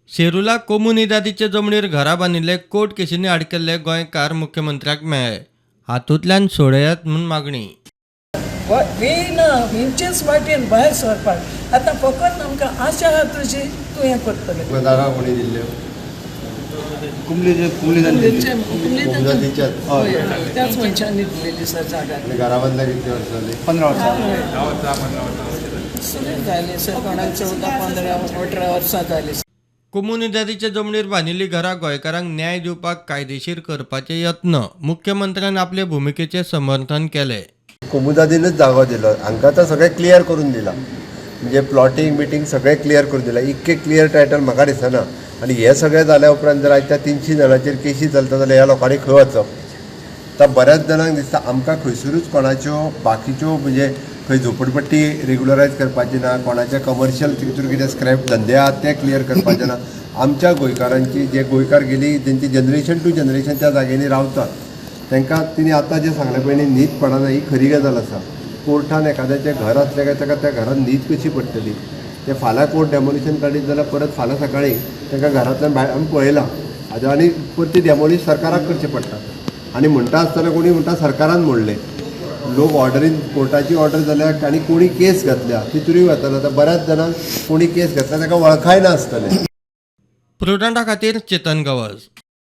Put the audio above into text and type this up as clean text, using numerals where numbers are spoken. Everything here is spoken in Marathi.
शेरूला कोमुनिदादीचे जमनीर घरा बांदिल्ले कोर्ट केसींनी अडकल्ले गोंयकार मुख्यमंत्र्याक मेळ्ळे. हातूंतल्यान सोडयात म्हूण मागणी. वेयना खंयचेच वाटेन भायर सरपाक आतां फकत आमकां आशा आहा तुजी तूं हें करतलें. दारा कोणी दिल्ल्यो त्याच मनशांनी दिलेली सर जागा घरा बांदल्या कितली वर्सां जाली? 15 वर्सां. सुरू जाली सर कोणाक 14, 15, 18 वर्सां जाली. कोमुनिदादीचे जमनीर बांदिल्लीं घरां गोंयकारांक न्याय दिवपाक कायदेशीर करपाचे यत्न मुख्यमंत्र्यान आपले भुमिकेचें समर्थन केलें. कोमुदादीनच जागो दिलो, हांकां आतां सगळें क्लियर करून दिलां. म्हणजे प्लॉटींग बिटींग सगळें क्लियर करून दिलां. इतकें क्लियर टायटल म्हाका दिसना. आनी हे सगळें जाल्या उपरांत जर आयज त्या 300 जाणांचेर केसी चलता जाल्यार ह्या लोकांनी खंय वचप. आतां बऱ्याच जाणांक दिसता आमकां खंयसरूच कोणाच्यो बाकीच्यो म्हणजे खंय झोपडपट्टी रेग्युलरायज करपाची ना, कोणाचे कमर्शियल भितर कितें स्क्रॅप धंदे आहात ते क्लियर करपाचे ना. आमच्या गोंयकारांची जे गोंयकार गेली तेंची जनरेशन टू जनरेशन त्या जाग्यांनी रावतात तांकां तिणी आतां जें सांगलें पळय न्ही न्हीद पडना, ही खरी गजाल आसा. कोर्टान एखाद्याचें घर असलें काय ताका त्या घरान न्हीद कशी पडटली. ते फाल्यां कोर्ट डेमोलिशन काडीत जाल्यार परत फाल्यां सकाळीं तांकां घरांतल्यान भायर आमी पळयलां हाज्या आनी परती डेमोलिश सरकाराक करचें पडटा. आनी म्हणटा आसतना कोणी म्हणटा सरकारान मोडलें. लोक ऑर्डरीन कोर्टाची ऑर्डर जाल्यार आनी कोणी केस घातल्या तितूरूय वताना. आतां बऱ्याच जाणांक कोणी केस घातल्या ताका वळखाय नासतलें. प्रुडंटा खातीर चेतन गवस.